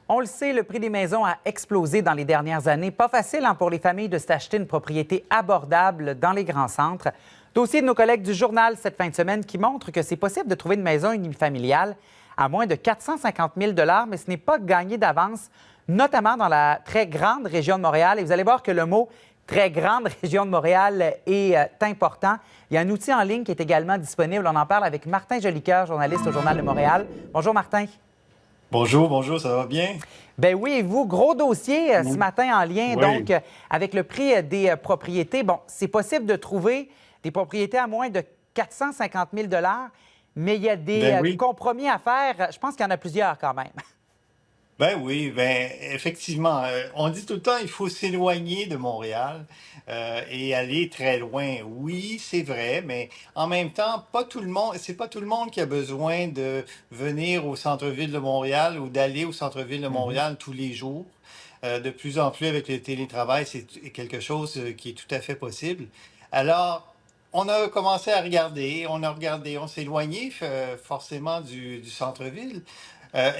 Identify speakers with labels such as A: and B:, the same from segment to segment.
A: On le sait, le prix des maisons a explosé dans les dernières années. Pas facile pour les familles de s'acheter une propriété abordable dans les grands centres. Dossier de nos collègues du Journal cette fin de semaine qui montre que c'est possible de trouver une maison unifamiliale à moins de 450 000 mais ce n'est pas gagné d'avance, notamment dans la très grande région de Montréal. Et vous allez voir que le mot « très grande région de Montréal » est important. Il y a un outil en ligne qui est également disponible. On en parle avec Martin Jolicoeur, journaliste au Journal de Montréal. Bonjour, Martin.
B: Bonjour, ça va bien?
A: Ben oui, et vous, gros dossier ce matin en lien donc avec le prix des propriétés. Bon, c'est possible de trouver des propriétés à moins de 450 000 mais il y a des compromis à faire. Je pense qu'il y en a plusieurs quand même.
B: Effectivement. On dit tout le temps il faut s'éloigner de Montréal et aller très loin. Oui, c'est vrai, mais en même temps, c'est pas tout le monde qui a besoin de venir au centre-ville de Montréal ou d'aller au centre-ville de Montréal tous les jours. De plus en plus, avec le télétravail, c'est quelque chose qui est tout à fait possible. Alors, on a commencé à regarder, on s'est éloigné forcément du centre-ville.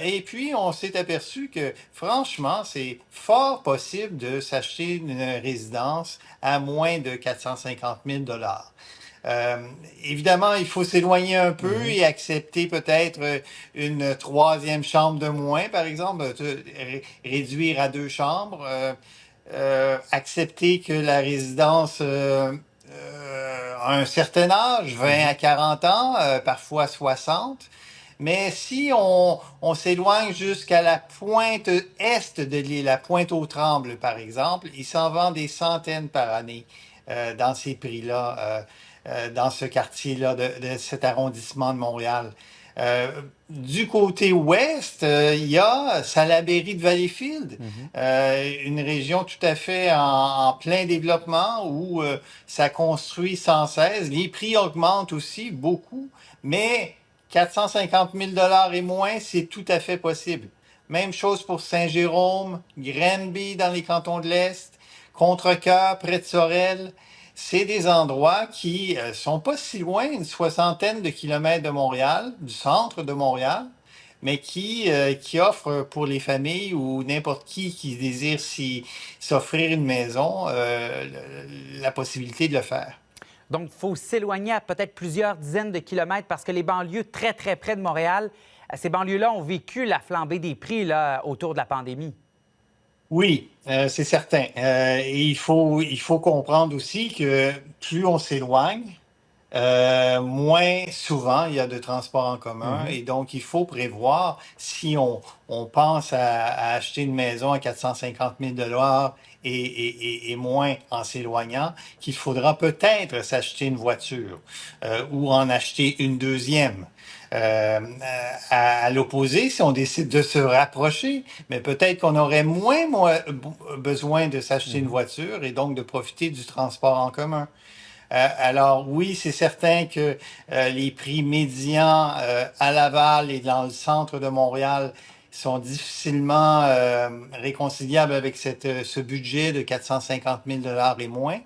B: Et puis, on s'est aperçu que, franchement, c'est fort possible de s'acheter une résidence à moins de 450 000 Évidemment, il faut s'éloigner un peu et accepter peut-être une troisième chambre de moins, par exemple, réduire à 2 chambres, accepter que la résidence a un certain âge, 20 à 40 ans, parfois 60. Mais si on s'éloigne jusqu'à la pointe est de l'île, la Pointe-aux-Trembles, par exemple, il s'en vend des centaines par année dans ces prix-là, dans ce quartier-là de cet arrondissement de Montréal. Du côté ouest, il y a Salaberry de Valleyfield, une région tout à fait en plein développement où ça construit sans cesse. Les prix augmentent aussi beaucoup, mais 450 000 et moins, c'est tout à fait possible. Même chose pour Saint-Jérôme, Granby dans les cantons de l'Est, Contrecœur près de Sorel. C'est des endroits qui sont pas si loin, une soixantaine de kilomètres de Montréal, du centre de Montréal, mais qui offrent pour les familles ou n'importe qui désire s'offrir une maison, la possibilité de le faire.
A: Donc, il faut s'éloigner à peut-être plusieurs dizaines de kilomètres parce que les banlieues très, très près de Montréal, ces banlieues-là ont vécu la flambée des prix là, autour de la pandémie.
B: Oui, c'est certain. Et il faut comprendre aussi que plus on s'éloigne, moins souvent il y a de transports en commun. Et donc, il faut prévoir, si on pense à acheter une maison à 450 000 et moins en s'éloignant, qu'il faudra peut-être s'acheter une voiture ou en acheter une deuxième. À l'opposé, si on décide de se rapprocher, mais peut-être qu'on aurait moins besoin de s'acheter une voiture et donc de profiter du transport en commun. Alors oui, c'est certain que les prix médians à Laval et dans le centre de Montréal sont difficilement réconciliables avec ce budget de 450 000 et moins.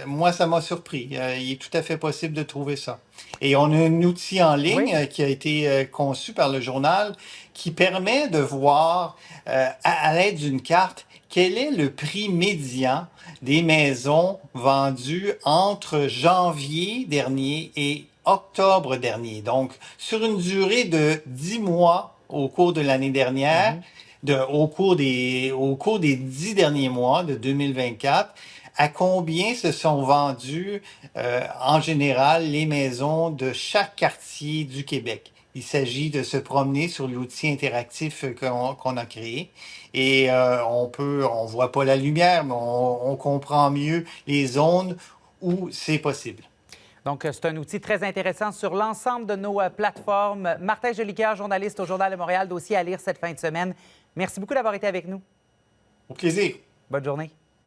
B: Moi, ça m'a surpris. Il est tout à fait possible de trouver ça. Et on a un outil en ligne qui a été conçu par le journal qui permet de voir à l'aide d'une carte quel est le prix médian des maisons vendues entre janvier dernier et octobre dernier. Donc, sur une durée de 10 mois au cours de l'année dernière, au cours des 10 derniers mois de 2024, à combien se sont vendues en général les maisons de chaque quartier du Québec. Il s'agit de se promener sur l'outil interactif qu'on a créé et on voit pas la lumière, mais on comprend mieux les zones où c'est possible.
A: Donc, c'est un outil très intéressant sur l'ensemble de nos plateformes. Martin Jolicoeur, journaliste au Journal de Montréal, dossier à lire cette fin de semaine. Merci beaucoup d'avoir été avec nous.
B: Au plaisir.
A: Bonne journée.